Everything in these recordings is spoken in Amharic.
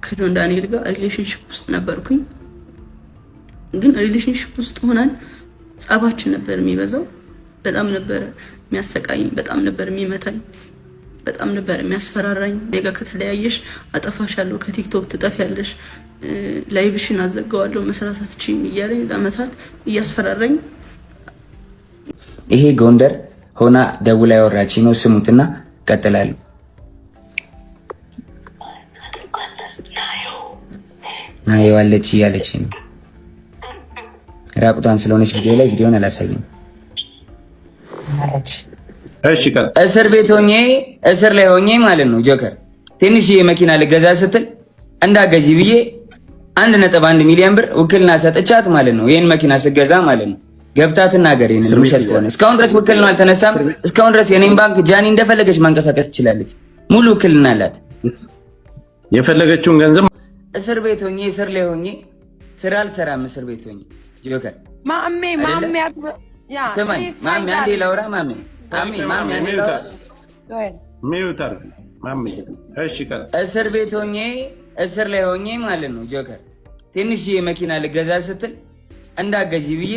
ከጆን ዳንኤል ጋር ሪሌሽንሽፕ ውስጥ ነበርኩኝ። ግን ሪሌሽንሽፕ ውስጥ ሆነን ጸባችን ነበር የሚበዛው። በጣም ነበር የሚያሰቃይኝ፣ በጣም ነበር የሚመታኝ፣ በጣም ነበር የሚያስፈራራኝ። ሌጋ ከተለያየሽ አጠፋሻለሁ፣ ከቲክቶክ ትጠፊያለሽ፣ ላይቭሽን አዘጋዋለሁ፣ መስራት አትችይም እያለኝ ለአመታት እያስፈራራኝ። ይሄ ጎንደር ሆና ደውላ ያወራች ነው። ስሙትና ቀጥላሉ። ናየዋለች እያለች ነው። ራቁቷን ስለሆነች ቪዲዮ ላይ ቪዲዮን አላሳይም። እስር ቤት ሆኜ እስር ላይ ሆኜ ማለት ነው ጆከር ትንሽዬ መኪና ልገዛ ስትል እንዳገዢ ብዬ 1.1 ሚሊዮን ብር ውክልና ሰጥቻት ማለት ነው። ይሄን መኪና ስገዛ ማለት ነው ገብታ ትናገር። ይሄን ውሸት ከሆነ እስካሁን ድረስ ውክልና አልተነሳም። እስካሁን ድረስ የኔን ባንክ ጃኒ እንደፈለገች ማንቀሳቀስ ትችላለች። ሙሉ ውክልና አላት። የፈለገችውን ገንዘብ እስር ቤት ሆኜ እስር ላይ ሆኜ ስራ አልሰራም። እስር ቤት ሆኜ ጆከር ማሜ ያ ስማኝ ማሜ አንዴ ላውራ ማሜ እስር ቤት ሆኜ እስር ላይ ሆኜ ማለት ነው ጆከር ትንሽዬ መኪና ልገዛ ስትል እንዳገዢ ብዬ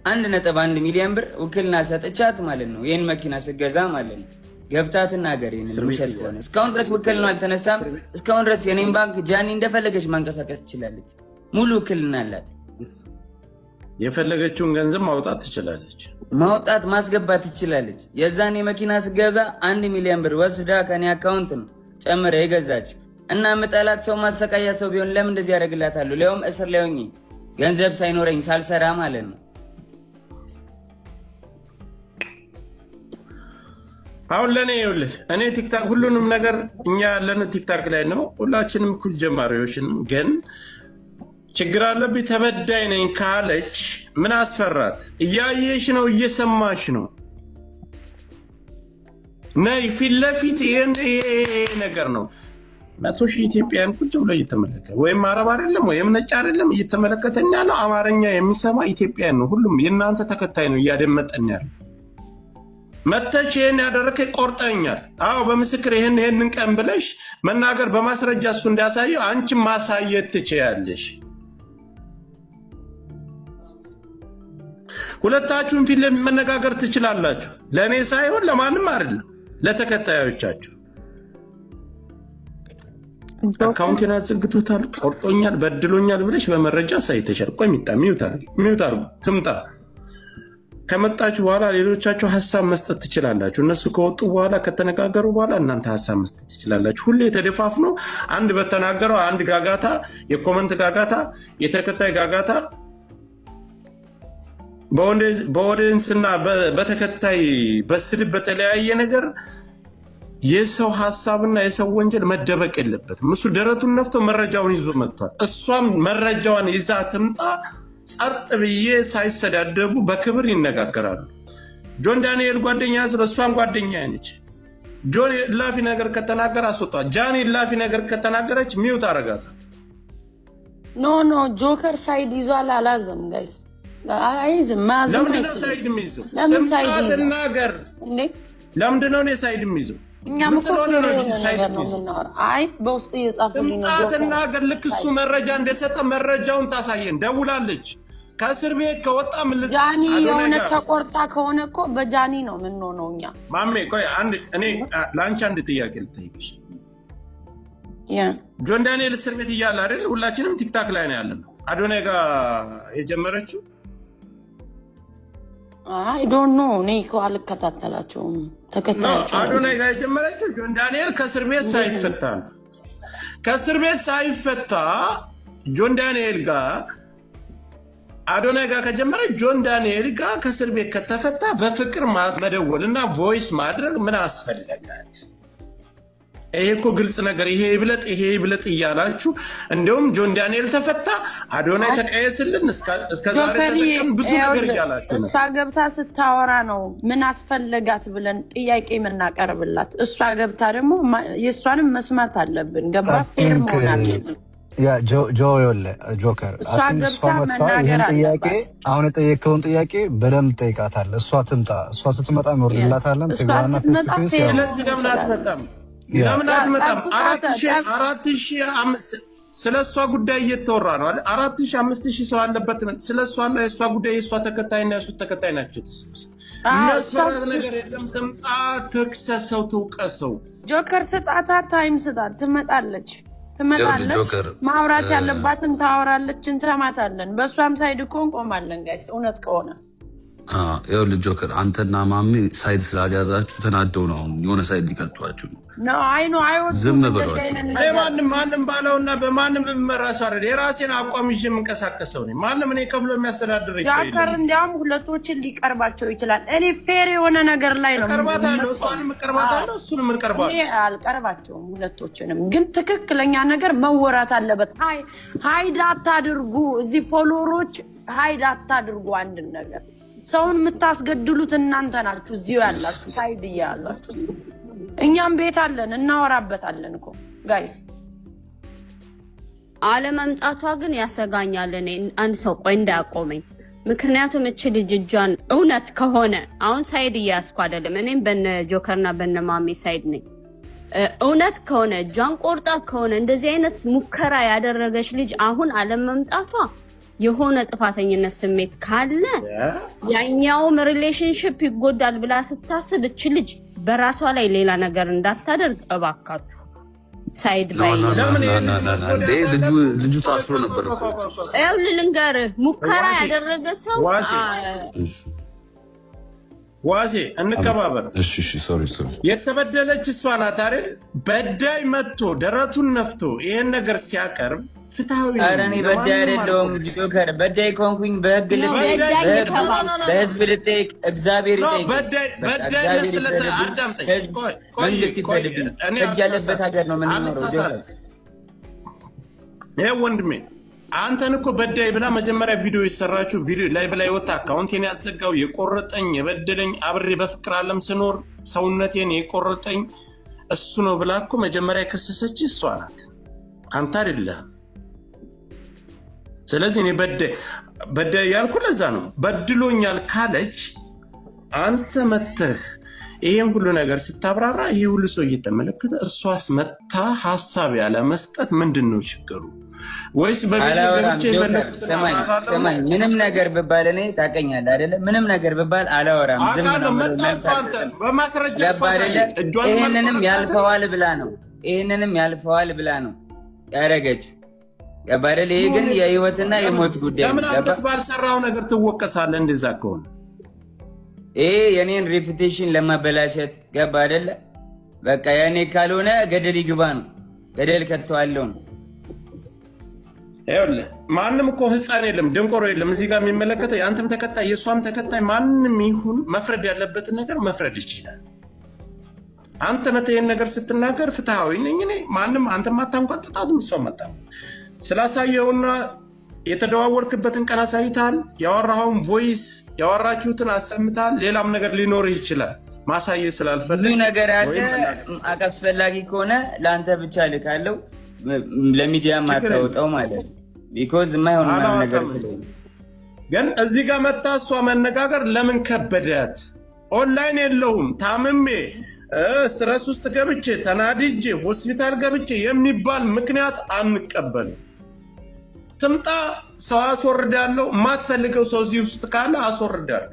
1.1 ሚሊዮን ብር ውክልና ሰጥቻት ማለት ነው። ይሄን መኪና ስገዛ ማለት ነው ገብታ ትናገር። ይሄን ውሸት ከሆነ እስካሁን ድረስ ውክልና አልተነሳም። እስካሁን ድረስ የኔን ባንክ ጃኒ እንደፈለገች ማንቀሳቀስ ትችላለች። ሙሉ ውክልና አላት። የፈለገችውን ገንዘብ ማውጣት ትችላለች። ማውጣት ማስገባት ትችላለች። የዛኔ መኪና ስገዛ 1 ሚሊዮን ብር ወስዳ ከኔ አካውንት ነው ጨምረ የገዛችው። እና ምጠላት ሰው ማሰቃያ ሰው ቢሆን ለምን እንደዚህ ያደርግላታለሁ? ሊያውም እስር ላይ ሆኜ ገንዘብ ሳይኖረኝ ሳልሰራ ማለት ነው። አሁን ለኔ ይኸውልህ እኔ ቲክታክ ሁሉንም ነገር እኛ ያለነው ቲክታክ ላይ ነው። ሁላችንም እኩል ጀማሪዎችን ግን ችግር አለብኝ ተበዳይ ነኝ ካለች ምን አስፈራት? እያየሽ ነው፣ እየሰማሽ ነው። ነይ ፊት ለፊት ይሄ ነገር ነው። 100,000 ኢትዮጵያን ቁጭ ብሎ እየተመለከተ ወይም አረብ አይደለም ወይም ነጭ አይደለም እየተመለከተኝ ያለው አማርኛ የሚሰማ ኢትዮጵያን ነው። ሁሉም የእናንተ ተከታይ ነው እያደመጠኝ ያለው። መተሽ ይሄን ያደረከ ቆርጠኛል። አዎ በምስክር ይሄንን ቀን ብለሽ መናገር በማስረጃ እሱ እንዲያሳየው አንቺ ማሳየት ትችያለሽ። ሁለታችሁም ፊት ለፊት መነጋገር ትችላላችሁ። ለእኔ ሳይሆን ለማንም አይደለም፣ ለተከታዮቻችሁ። አካውንቴን አዘግቶታል፣ ቆርጦኛል፣ በድሎኛል ብለሽ በመረጃ ሳይተሻል። ቆይ ሚዩት አድርጉ ትምጣ። ከመጣችሁ በኋላ ሌሎቻችሁ ሀሳብ መስጠት ትችላላችሁ። እነሱ ከወጡ በኋላ ከተነጋገሩ በኋላ እናንተ ሀሳብ መስጠት ትችላላችሁ። ሁሌ ተደፋፍኖ አንድ በተናገረው አንድ ጋጋታ፣ የኮመንት ጋጋታ፣ የተከታይ ጋጋታ በኦዲየንስ እና በተከታይ በስድብ በተለያየ ነገር የሰው ሀሳብና የሰው ወንጀል መደበቅ የለበትም። እሱ ደረቱን ነፍቶ መረጃውን ይዞ መጥቷል። እሷም መረጃዋን ይዛ ትምጣ። ጸጥ ብዬ ሳይሰዳደቡ በክብር ይነጋገራሉ። ጆን ዳንኤል ጓደኛ ስለ እሷም ጓደኛ ነች። ጆን ላፊ ነገር ከተናገረ አስወጣ። ጃኒ ላፊ ነገር ከተናገረች ሚውት አረጋት። ኖ ጆከር ሳይድ ይዟል አላዘም ጋይስ አይዝም ማዘም። ለምንድነው ሳይድ የሚይዘው? ትናገር። ለምንድነው እኔ ሳይድ የሚይዘው? እኛም እኮ ነገር ነው የምናወራው። አይ በውስጥ እየጻፉልኝ ነው ጆከር ትናገር። ልክ እሱ መረጃ እንደሰጠ መረጃውን ታሳየን። ደውላለች ከእስር ቤት ከወጣ ጃኒ የሆነ ተቆርጣ ከሆነ እኮ በጃኒ ነው የምንሆነው እኛ። ማሜ ቆይ እኔ ለአንቺ አንድ ጥያቄ ልጠይቅሽ። ጆን ዳንኤል እስር ቤት እያለ አይደል ሁላችንም ቲክታክ ላይ ነው ያለነው። አዶናይ ጋር የጀመረችው አይ ዶንት ኖ እኔ እኮ አልከታተላቸውም። ተከታታቸው አዶናይ ጋር የጀመረችው ጆን ዳንኤል ከእስር ቤት ሳይፈታ ነው። ከእስር ቤት ሳይፈታ ጆን ዳንኤል ጋር አዶናይ ጋር ከጀመረ ጆን ዳንኤል ጋር ከእስር ቤት ከተፈታ በፍቅር መደወል እና ቮይስ ማድረግ ምን አስፈለጋት? ይሄ እኮ ግልጽ ነገር። ይሄ ይብለጥ እያላችሁ እንደውም ጆን ዳንኤል ተፈታ፣ አዶናይ ተቀየስልን እስከዛሬ ተጠቀም ብዙ ነገር እያላችሁ ነው። እሷ ገብታ ስታወራ ነው ምን አስፈለጋት ብለን ጥያቄ የምናቀርብላት። እሷ ገብታ ደግሞ የእሷንም መስማት አለብን። ገባ ፌር መሆን አለብን። ያ ጆከር እሷ ገብታ መናገር አለባት። አሁን የጠየቀውን ጥያቄ በደንብ ጠይቃታለህ። እሷ ትምጣ። እሷ ስትመጣ እንወርድላታለን። ትግባና ስለዚህ ለምን አትመጣም? ለምን አትመጣም? 4,000 ስለ እሷ ጉዳይ እየተወራ ነው አይደል? 4,000 5,000 ሰው አለበት። ስለ እሷና የእሷ ጉዳይ የእሷ ተከታይና የእሱ ተከታይ ናቸው። እነሱ ነገር የለም። ትምጣ፣ ትክሰሰው፣ ትውቀሰው። ጆከር ስጣታ፣ ታይም ስጣት፣ ትመጣለች። ማውራት ያለባትን ታወራለች፣ እንሰማታለን። በእሷም ሳይድ እኮ እንቆማለን ጋይስ፣ እውነት ከሆነ ይኸውልህ ጆከር፣ አንተና ማሚ ሳይድ ስላልያዛችሁ ተናደው ነው የሆነ ሳይድ ሊቀጧችሁ ነው። ዝም በሏቸው። ማንም ባለውና በማንም የምመራሰው አይደል። የራሴን አቋም ይዤ የምንቀሳቀሰው ነኝ። ማንም እኔ ከፍሎ የሚያስተዳድረኝ ሰው ጆከር እንዲያውም ሁለቶችን ሊቀርባቸው ይችላል። እኔ ፌር የሆነ ነገር ላይ ነው ቀርባታለሁ። እሷንም እቀርባታለሁ፣ እሱንም እቀርባለሁ። አልቀርባቸውም ሁለቶችንም፣ ግን ትክክለኛ ነገር መወራት አለበት። ሀይድ አታድርጉ። እዚህ ፎሎወሮች ሀይድ አታድርጉ። አንድን ነገር ሰውን የምታስገድሉት እናንተ ናችሁ። እዚሁ ያላችሁ ሳይድ እያያዛችሁ፣ እኛም ቤት አለን እናወራበታለን እኮ ጋይስ። አለመምጣቷ ግን ያሰጋኛል። እኔ አንድ ሰው ቆይ እንዳያቆመኝ። ምክንያቱም እቺ ልጅ እጇን እውነት ከሆነ አሁን ሳይድ እያያዝኩ አይደለም። እኔም በነ ጆከርና በነ ማሜ ሳይድ ነኝ። እውነት ከሆነ እጇን ቆርጣ ከሆነ እንደዚህ አይነት ሙከራ ያደረገች ልጅ አሁን አለመምጣቷ የሆነ ጥፋተኝነት ስሜት ካለ ያኛውም ሪሌሽንሽፕ ይጎዳል ብላ ስታስብ እች ልጅ በራሷ ላይ ሌላ ነገር እንዳታደርግ እባካችሁ ሳይድ ባይ ልጁ ታስሮ ነበር እኮ። ይኸውልህ ልንገርህ፣ ሙከራ ያደረገ ሰው ዋሴ እንከባበር። ሶሪ የተበደለች እሷ ናት አይደል? በዳይ መጥቶ ደረቱን ነፍቶ ይሄን ነገር ሲያቀርብ ፍትሃዊ ነው። ኧረ እኔ በዳይ አይደለሁም ጆከር። በዳይ ኮንኩኝ በህግ ልጠይቅ፣ በህዝብ ልጠይቅ፣ እግዚአብሔር ይጠይቅ። በዳይ ስለተ አዳምጠኝ። መንግስት ይፈልግ። ህግ ያለበት ሀገር ነው የምንኖረው። ይሄ ወንድሜ አንተን እኮ በዳይ ብላ መጀመሪያ ቪዲዮ የሰራችው ቪዲዮ ላይ ብላ ወጣ። አካውንቴን ያዘጋው የቆረጠኝ የበደለኝ አብሬ በፍቅር ዓለም ስኖር ሰውነቴን የቆረጠኝ እሱ ነው ብላ እኮ መጀመሪያ የከሰሰች እሷ ናት፣ አንተ አይደለህም። ስለዚህ እኔ በዳይ ያልኩ ለዛ ነው። በድሎኛል ካለች አንተ መተህ ይሄን ሁሉ ነገር ስታብራራ ይሄ ሁሉ ሰው እየተመለከተ እሷስ መታ ሀሳብ ያለ መስጠት ምንድን ነው ችግሩ? ወይስ ሰማኝ ምንም ነገር ብባል እኔ ታውቀኛለህ አይደለ? ምንም ነገር ብባል አላወራም፣ ዝም ነው። በማስረጃ ይሄንንም ያልፈዋል ብላ ነው ያደረገችው። ገባህ አይደል? ይሄ ግን የህይወትና የሞት ጉዳይ ነው። ለምን ባልሰራው ነገር ትወቀሳለህ? እንደዛ ከሆነ ይሄ የኔን ሬፑቴሽን ለማበላሸት ገባህ አይደለ? በቃ ያኔ ካልሆነ ገደል ይግባ ነው፣ ገደል ከተዋለው ነው። ይኸውልህ ማንም እኮ ህፃን የለም ደንቆሮ የለም እዚህ ጋር የሚመለከተው የአንተም ተከታይ የእሷም ተከታይ ማንም ይሁን መፍረድ ያለበትን ነገር መፍረድ ይችላል። አንተ መተየን ነገር ስትናገር ፍትሃዊ ነኝ እኔ ማንም አንተም አታንቋጥጣትም እሷም አታንቋጥ ስላሳየውና የተደዋወልክበትን ቀን አሳይታል። ያወራኸውን ቮይስ ያወራችሁትን አሰምታል። ሌላም ነገር ሊኖርህ ይችላል ማሳየት ስላልፈልግ ብዙ ነገር አለ። አስፈላጊ ከሆነ ለአንተ ብቻ ልካለው ለሚዲያ ማታወጣው ማለት ነው። ቢኮዝ የማይሆን ነገር ስለሆነ ግን እዚህ ጋር መታ እሷ መነጋገር ለምን ከበዳት? ኦንላይን የለውም ታምሜ ስትረስ ውስጥ ገብቼ ተናድጄ ሆስፒታል ገብቼ የሚባል ምክንያት አንቀበልም። ትምጣ፣ ሰው አስወርዳለሁ። የማትፈልገው ሰው እዚህ ውስጥ ካለ አስወርዳለሁ።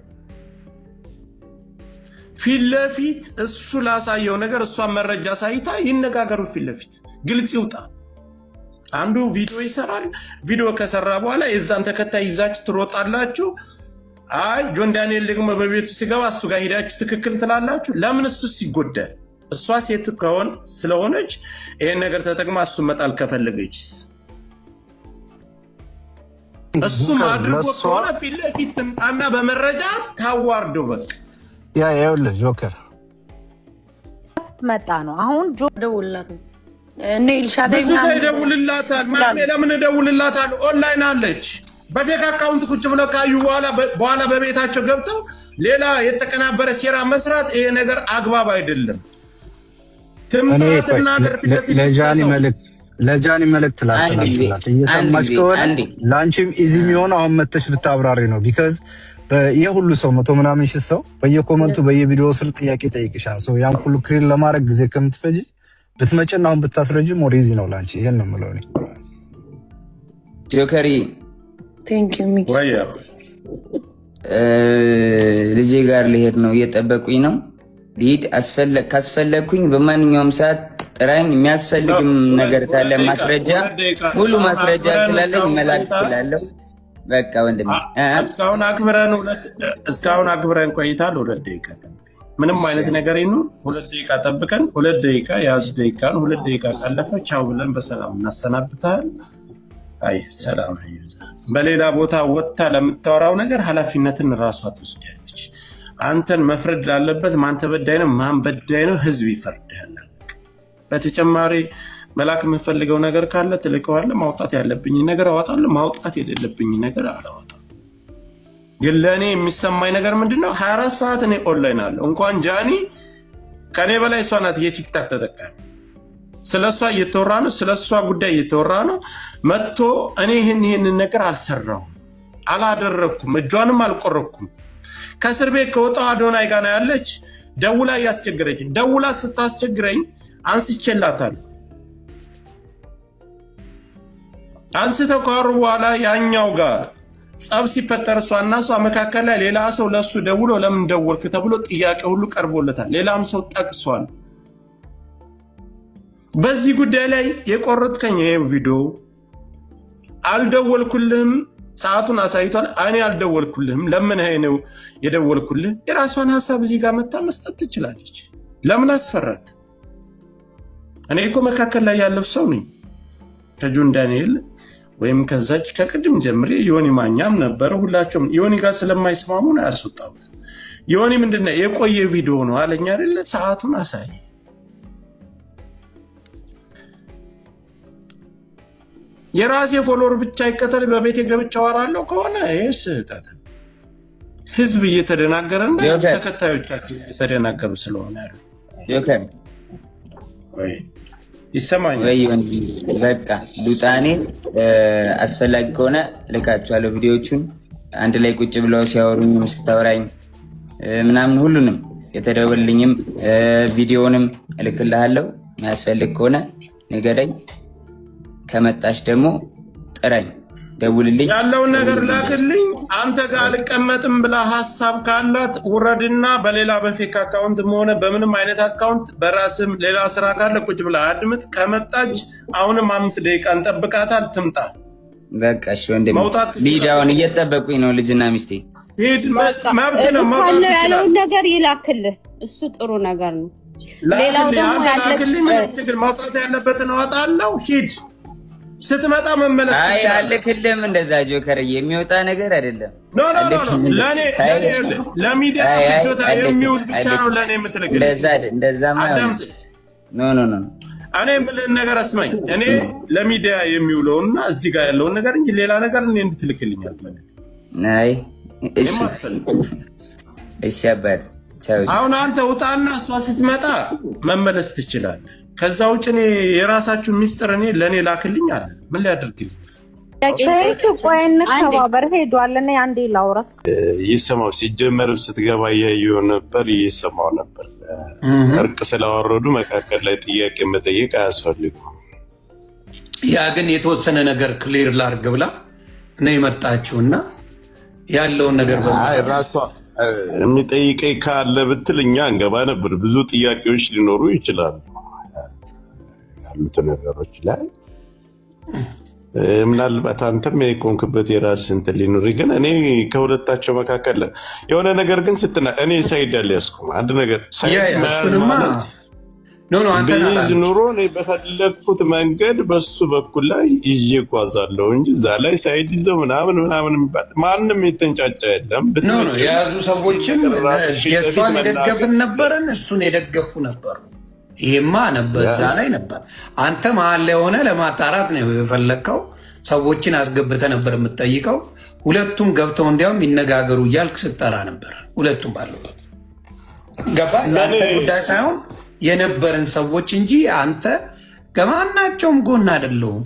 ፊት ለፊት እሱ ላሳየው ነገር እሷን መረጃ ሳይታ ይነጋገሩ። ፊት ለፊት ግልጽ ይውጣ። አንዱ ቪዲዮ ይሰራል። ቪዲዮ ከሰራ በኋላ የዛን ተከታይ ይዛችሁ ትሮጣላችሁ። አይ ጆን ዳንኤል ደግሞ በቤቱ ሲገባ እሱ ጋር ሄዳችሁ ትክክል ትላላችሁ። ለምን እሱስ ይጎዳል? እሷ ሴት ከሆን ስለሆነች ይሄን ነገር ተጠቅማ እሱ መጣል ከፈለገችስ እሱም አድርጎ ከሆነ ፊት ለፊት ትምጣና በመረጃ ታዋርደው። በቃ ያ ይኸውልህ ጆከር ስትመጣ ነው አሁን ደውልላት እኔ ኢልሻዳይ ብዙ ሰው ይደውልላታል። ማሜ ለምን እደውልላታለሁ? ኦንላይን አለች። በፌክ አካውንት ቁጭ ብለው ካዩ በኋላ በቤታቸው ገብተው ሌላ የተቀናበረ ሴራ መስራት ይሄ ነገር አግባብ አይደለም። ትምጣትና ለጃኒ መልእክት ላስተላልፍላት። እየሰማች ከሆነ ለአንቺም ኢዚ የሚሆነው አሁን መተሽ ብታብራሪ ነው። ቢካዝ የሁሉ ሰው 100 ምናምን ሺህ ሰው በየኮመንቱ በየቪዲዮ ስር ጥያቄ ጠይቅሻል። ያን ሁሉ ክሪን ለማድረግ ጊዜ ከምትፈጅ ብትመጪና አሁን ብታስረጂ ሞር ኢዚ ነው ላንቺ። ይሄን ነው የምለው እኔ። ጆከሪ ቴንክ ዩ ሚኪ። ልጄ ጋር ልሄድ ነው፣ እየጠበቁኝ ነው። ልሂድ። ካስፈለግኩኝ በማንኛውም ሰዓት ጥራኝ። የሚያስፈልግም ነገር ካለ ማስረጃ፣ ሙሉ ማስረጃ ስላለኝ መላክ እችላለሁ። በቃ ወንድሜ እስካሁን አክብረን ቆይታል። 2 ደቂቃ ምንም አይነት ነገር ይኑር 2 ደቂቃ ጠብቀን 2 ደቂቃ የያዙ ደቂቃ ነው። 2 ደቂቃ ካለፈ ቻው ብለን በሰላም እናሰናብታል። አይ ሰላም ይብዛ። በሌላ ቦታ ወጥታ ለምታወራው ነገር ኃላፊነትን ራሷ ትወስዳለች። አንተን መፍረድ ላለበት ማን ተበዳይ ነው ማን በዳይ ነው ህዝብ ይፈርዳል። በተጨማሪ መላክ የምፈልገው ነገር ካለ ትልከዋለህ። ማውጣት ያለብኝ ነገር አወጣለሁ፣ ማውጣት የሌለብኝ ነገር አላወጣም። ግን ለእኔ የሚሰማኝ ነገር ምንድነው 24 ሰዓት እኔ ኦንላይን አለሁ። እንኳን ጃኒ ከኔ በላይ እሷ ናት የቲክታክ ተጠቃሚ። ስለሷ እየተወራ ነው፣ ስለሷ ጉዳይ እየተወራ ነው። መጥቶ እኔ ይህንን ነገር አልሰራሁም፣ አላደረኩም፣ እጇንም አልቆረኩም። ከእስር ቤት ከወጣሁ አዶናይ ጋር ነው ያለች። ደውላ እያስቸገረች፣ ደውላ ስታስቸግረኝ አንስቼላታለሁ። አንስተው ካወሩ በኋላ ያኛው ጋር ጸብ ሲፈጠር እሷና እሷ መካከል ላይ ሌላ ሰው ለሱ ደውሎ ለምን ደወልክ ተብሎ ጥያቄ ሁሉ ቀርቦለታል። ሌላም ሰው ጠቅሷል። በዚህ ጉዳይ ላይ የቆረጥከኝ ይሄ ቪዲዮ አልደወልኩልህም፣ ሰዓቱን አሳይቷል። እኔ አልደወልኩልህም፣ ለምን ነው የደወልኩልህ? የራሷን ሀሳብ እዚህ ጋር መታ መስጠት ትችላለች። ለምን አስፈራት? እኔ እኮ መካከል ላይ ያለው ሰው ነኝ። ከጆን ዳንኤል ወይም ከዛች ከቅድም ጀምሬ ዮኒ ማኛም ነበረ። ሁላቸውም ዮኒ ጋር ስለማይስማሙ ነው ያስወጣሁት። ዮኒ ምንድነው የቆየ ቪዲዮ ነው አለኝ አይደለ? ሰዓቱን አሳየ። የራሴ ፎሎወር ብቻ ይከተል በቤቴ ገብቼ አወራለሁ ከሆነ ይህ ስህተት። ህዝብ እየተደናገረና ተከታዮቻችን እየተደናገሩ ስለሆነ ያሉት ይሰማኛል። በቃ ሉጣኔ አስፈላጊ ከሆነ ልካችኋለሁ። ቪዲዮቹን አንድ ላይ ቁጭ ብለው ሲያወሩኝ ስታወራኝ ምናምን ሁሉንም የተደወልኝም ቪዲዮንም እልክልሃለሁ። የሚያስፈልግ ከሆነ ንገረኝ። ከመጣች ደግሞ ጥራኝ፣ ደውልልኝ፣ ያለውን ነገር ላክልኝ። አንተ ጋር አልቀመጥም ብላ ሀሳብ ካላት ውረድና በሌላ በፌክ አካውንት ሆነ በምንም አይነት አካውንት በራስም ሌላ ስራ ካለ ቁጭ ብላ አድምጥ። ከመጣች አሁንም 5 ደቂቃ እንጠብቃታል፣ ትምጣ። በቃ እሺ ወንድሜ፣ ሊዳውን እየጠበቁኝ ነው ልጅና ሚስቴ። ሂድ፣ መብት ነው። ያለውን ነገር ይላክልህ፣ እሱ ጥሩ ነገር ነው። ሌላው ደግሞ ያለክልኝ ማውጣት ያለበትን አወጣለሁ። ሂድ፣ ስትመጣ መመለስ ትችላለህ። አልክልም። እንደዛ ጆከር የሚወጣ ነገር አይደለም። ኖ ለሚዲያ ፍጆታ የሚውል ብቻ ነው ለእኔ የምትልክልኝ። እንደዛማ ኖ እኔ የምልህን ነገር አስማኝ። እኔ ለሚዲያ የሚውለውና እዚህ ጋር ያለውን ነገር እንጂ ሌላ ነገር እኔ እንድትልክልኝ አልፈልግም። አይ እሺ አባት፣ አሁን አንተ ውጣና እሷ ስትመጣ መመለስ ትችላለህ። ከዛ ውጭ እኔ የራሳችሁን ሚስጥር እኔ ለእኔ ላክልኝ አለ። ምን ሊያደርግልኝ? ቆይንከባበር ሄዷል። እኔ አንዴ ላውራስ ይሰማው ሲጀመር ስትገባ እያየሁ ነበር፣ ይሰማው ነበር። እርቅ ስላወረዱ መካከል ላይ ጥያቄ መጠየቅ አያስፈልጉም። ያ ግን የተወሰነ ነገር ክሊር ላርግ ብላ ነው የመጣችውና ያለውን ነገር ራሷ የሚጠይቀኝ ካለ ብትል እኛ እንገባ ነበር። ብዙ ጥያቄዎች ሊኖሩ ይችላሉ ያሉት ነገሮች ላይ ምናልባት አንተም የቆንክበት የራስ እንትን ሊኖር፣ ግን እኔ ከሁለታቸው መካከል የሆነ ነገር ግን እኔ ሳይድ ያልያዝኩም አንድ ነገር ቢይዝ ኑሮ እኔ በፈለግኩት መንገድ በሱ በኩል ላይ ይዤ እጓዛለሁ እንጂ እዛ ላይ ሳይድ ይዘው ምናምን ማንም የተንጫጫ የለም። የያዙ ሰዎችም የእሷን የደገፍን ነበርን፣ እሱን የደገፉ ነበሩ። ይሄማ ነበር እዛ ላይ ነበር። አንተ መሀል ላይ ሆነ ለማጣራት ነው የፈለግከው። ሰዎችን አስገብተህ ነበር የምትጠይቀው። ሁለቱም ገብተው እንዲያውም ይነጋገሩ እያልክ ስትጠራ ነበር። ሁለቱም ባሉበት ገባ። ለአንተ ጉዳይ ሳይሆን የነበረን ሰዎች እንጂ አንተ ከማናቸውም ጎን አይደለሁም።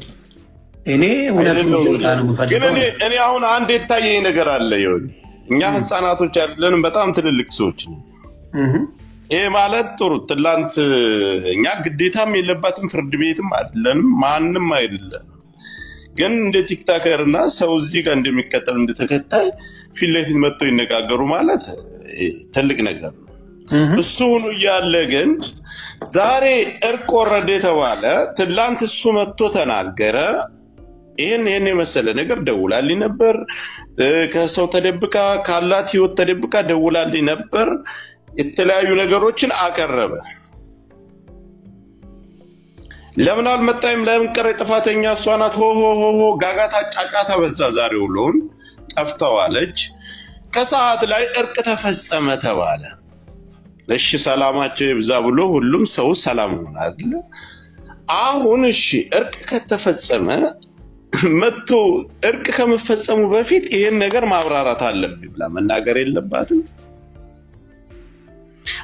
እኔ እውነቱን እንዲወጣ ነው የምፈልገው። እኔ አሁን አንድ የታየኝ ነገር አለ። እኛ ህፃናቶች አይደለንም፣ በጣም ትልልቅ ሰዎች ነው። ይሄ ማለት ጥሩ ትላንት እኛ ግዴታም የለባትም ፍርድ ቤትም አይደለንም ማንም አይደለም። ግን እንደ ቲክታከር እና ሰው እዚህ ጋር እንደሚከተል እንደተከታይ ፊት ለፊት መጥተው ይነጋገሩ ማለት ትልቅ ነገር ነው። እሱ ሆኖ እያለ ግን ዛሬ እርቅ ወረደ የተባለ ትላንት እሱ መጥቶ ተናገረ። ይህን የመሰለ ነገር ደውላልኝ ነበር። ከሰው ተደብቃ ካላት ህይወት ተደብቃ ደውላልኝ ነበር። የተለያዩ ነገሮችን አቀረበ። ለምን አልመጣይም? ለምን ቀረ? ጥፋተኛ እሷ ናት። ሆ ጋጋታ ጫጫታ በዛ። ዛሬ ውሎውን ጠፍተዋለች። ከሰዓት ላይ እርቅ ተፈጸመ ተባለ። እሺ ሰላማቸው ይብዛ ብሎ ሁሉም ሰው ሰላም ሆናል። አሁን እሺ እርቅ ከተፈጸመ መጥቶ እርቅ ከመፈጸሙ በፊት ይሄን ነገር ማብራራት አለብኝ ብላ መናገር የለባትም?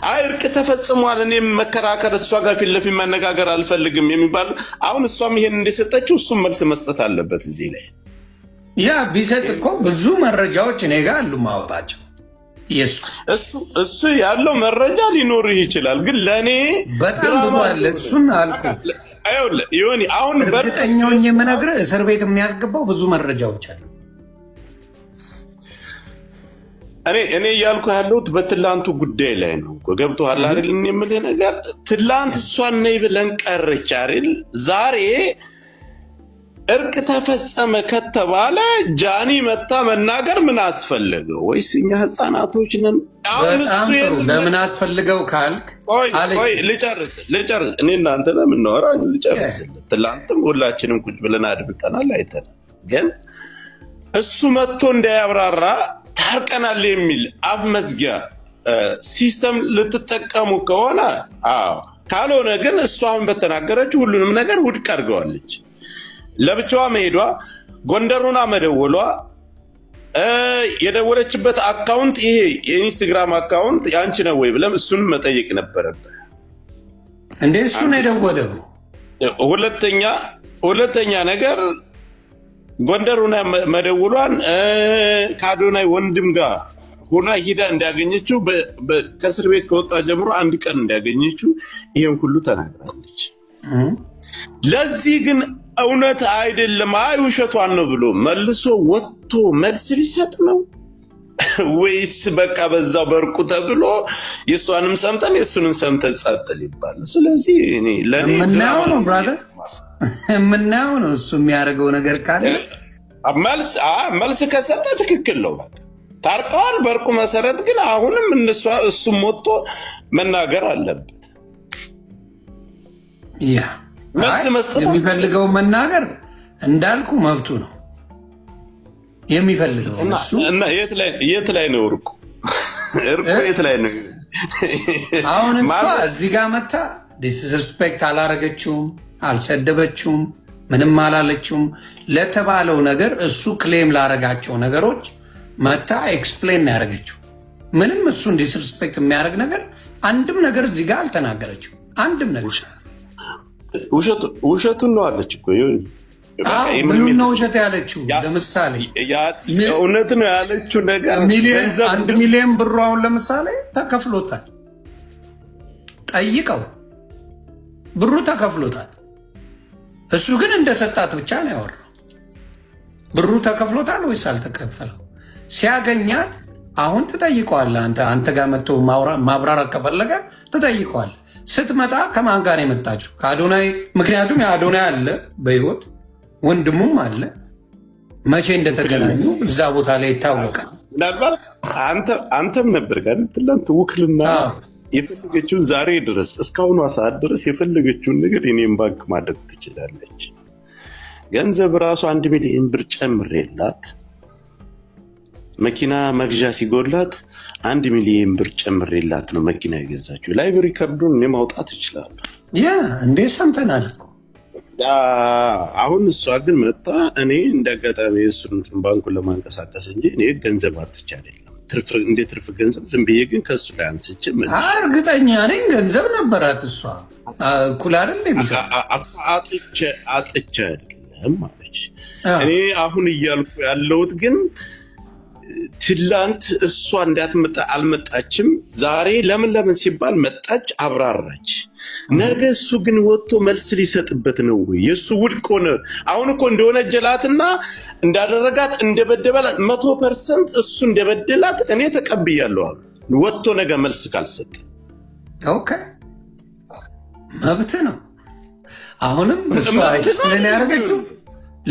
አይ እርቅ ተፈጽሟል እኔም መከራከር እሷ ጋር ፊት ለፊት መነጋገር አልፈልግም የሚባል አሁን እሷም ይሄን እንደሰጠችው እሱም መልስ መስጠት አለበት። እዚህ ላይ ያ ቢሰጥ እኮ ብዙ መረጃዎች እኔ ጋር አሉ ማውጣቸው። እሱ ያለው መረጃ ሊኖር ይችላል፣ ግን ለእኔ በጣም ብዙ አለ። እሱን አልኩ ይሆን አሁን እርግጠኛውን የምነግርህ እስር ቤት የሚያስገባው ብዙ መረጃዎች አሉ። እኔ እያልኩ ያለሁት በትላንቱ ጉዳይ ላይ ነው። ገብቶሃል አይደል? የምልህ ነገር ትላንት እሷን ነይ ብለን ቀረች አይደል? ዛሬ እርቅ ተፈጸመ ከተባለ ጃኒ መታ መናገር ምን አስፈለገው? ወይስ እኛ ህፃናቶች ነን? ለምን አስፈልገው ካልክ ልጨርስ እኔ እናንተ ለምናወራ ልጨርስ። ትላንትም ሁላችንም ቁጭ ብለን አድምጠናል፣ አይተናል። ግን እሱ መጥቶ እንዳያብራራ ታርቀናል የሚል አፍ መዝጊያ ሲስተም ልትጠቀሙ ከሆነ ካልሆነ ግን እሷን በተናገረች ሁሉንም ነገር ውድቅ አድርገዋለች። ለብቻዋ መሄዷ፣ ጎንደሩና መደወሏ፣ የደወለችበት አካውንት ይሄ የኢንስታግራም አካውንት ያንቺ ነው ወይ ብለም እሱን መጠየቅ ነበረብህ። እንዴ እሱን የደወለው ሁለተኛ ነገር ጎንደሩና መደውሏን ከአዶናይ ወንድም ጋር ሆና ሂዳ እንዳገኘችው ከእስር ቤት ከወጣ ጀምሮ አንድ ቀን እንዳገኘችው ይሄን ሁሉ ተናግራለች። ለዚህ ግን እውነት አይደለም አይ ውሸቷን ነው ብሎ መልሶ ወጥቶ መልስ ሊሰጥ ነው ወይስ በቃ በዛው በርቁ ተብሎ የእሷንም ሰምተን የእሱንም ሰምተን ጸጥ ሊባል? ስለዚህ እኔ ለእኔ የምናየው ነው ብራዘር፣ የምናየው ነው። እሱ የሚያደርገው ነገር ካለ መልስ ከሰጠ ትክክል ነው። ታርቀዋል በርቁ መሰረት። ግን አሁንም እሱም ወጥቶ መናገር አለበት። የሚፈልገው መናገር እንዳልኩ መብቱ ነው የሚፈልገው እሱ። እና የት ላይ ነው እርቁ? የት ላይ ነው? አሁን እሷ እዚህ ጋር መታ ዲስሪስፔክት አላረገችውም፣ አልሰደበችውም፣ ምንም አላለችውም። ለተባለው ነገር እሱ ክሌም ላረጋቸው ነገሮች መታ ኤክስፕሌን ያደረገችው። ምንም እሱን ዲስሪስፔክት የሚያደርግ ነገር አንድም ነገር እዚህ ጋር አልተናገረችው። አንድም ነገር ውሸቱን ነው አለች እኮ። ምኑን ነው ውሸት ያለችው? ለምሳሌ እውነት ነው ያለችው ነገር 1 ሚሊዮን ብሩ አሁን ለምሳሌ ተከፍሎታል። ጠይቀው ብሩ ተከፍሎታል። እሱ ግን እንደሰጣት ብቻ ነው ያወራው። ብሩ ተከፍሎታል ወይስ አልተከፈለው? ሲያገኛት አሁን ትጠይቀዋለህ። አንተ ጋር መጥቶ ማብራራት ከፈለገ ትጠይቀዋለህ። ስትመጣ ከማን ጋር የመጣችው? ከአዶናይ። ምክንያቱም የአዶናይ አለ በህይወት ወንድሙም አለ። መቼ እንደተገናኙ እዛ ቦታ ላይ ይታወቃል። ምናልባት አንተም ነበር ጋር ትላንት ውክልና የፈለገችውን ዛሬ ድረስ እስካሁኗ ሰዓት ድረስ የፈለገችውን ነገር የኔም ባንክ ማድረግ ትችላለች። ገንዘብ ራሱ 1 ሚሊዮን ብር ጨምሬላት መኪና መግዣ ሲጎላት 1 ሚሊዮን ብር ጨምሬላት ነው መኪና የገዛችው። ላይብረሪ ካርዱን እኔ ማውጣት እችላለሁ። ያ እንዴ ሰምተናል። አሁን እሷ ግን መጣ እኔ እንዳጋጣሚ እሱን ባንኩን ለማንቀሳቀስ እንጂ እኔ ገንዘብ አትቻ አይደለም እንደ ትርፍ ገንዘብ ዝም ብዬ ግን ከእሱ ላይ አንስቼ እርግጠኛ ነኝ ገንዘብ ነበራት እሷ። እኩል አይደል አጥቼ አይደለም ማለች። እኔ አሁን እያልኩ ያለሁት ግን ትላንት እሷ እንዳትመጣ አልመጣችም። ዛሬ ለምን ሲባል መጣች፣ አብራራች። ነገ እሱ ግን ወጥቶ መልስ ሊሰጥበት ነው ወይ? የእሱ ውድቅ ሆነ። አሁን እኮ እንደሆነ ጀላትና እንዳደረጋት እንደበደበላት 100% እሱ እንደበደላት እኔ ተቀብያለሁ። ወጥቶ ነገ መልስ ካልሰጠ ኦኬ መብት ነው። አሁንም እሱ ኤክስፕሌን ያደረገችው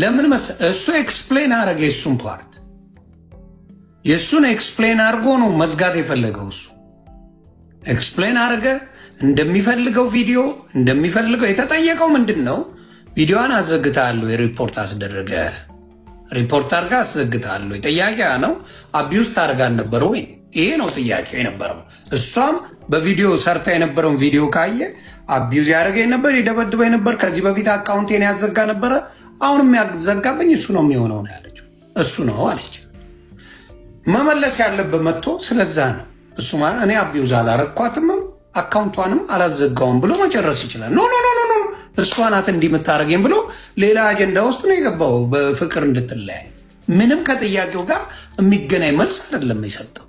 ለምን መሰለህ? እሱ ኤክስፕሌን አደረገ የእሱን ፓርት የእሱን ኤክስፕሌን አድርጎ ነው መዝጋት የፈለገው። እሱ ኤክስፕሌን አድርገ እንደሚፈልገው ቪዲዮ እንደሚፈልገው የተጠየቀው ምንድን ነው? ቪዲዮዋን አዘግታለሁ፣ የሪፖርት አስደረገ ሪፖርት አድርጋ አስዘግታለሁ። ጥያቄ ነው አቢውስ ታደርጋል ነበር ወይ? ይሄ ነው ጥያቄ የነበረው። እሷም በቪዲዮ ሰርታ የነበረውን ቪዲዮ ካየ አቢውዝ ያደረገኝ ነበር፣ የደበድበኝ ነበር፣ ከዚህ በፊት አካውንቴን ያዘጋ ነበረ፣ አሁንም ያዘጋብኝ እሱ ነው የሚሆነው ነው ያለችው። እሱ ነው አለች። መመለስ ያለበት መጥቶ ስለዛ ነው እሱ ማለት እኔ አቢውዝ አላረኳትም አካውንቷንም አላዘጋውም ብሎ መጨረስ ይችላል። ኖ ኖ ኖ ኖ እሷ ናት እንዲህ የምታደርገኝ ብሎ ሌላ አጀንዳ ውስጥ ነው የገባው። በፍቅር እንድትለያይ ምንም ከጥያቄው ጋር የሚገናኝ መልስ አይደለም የሰጠው።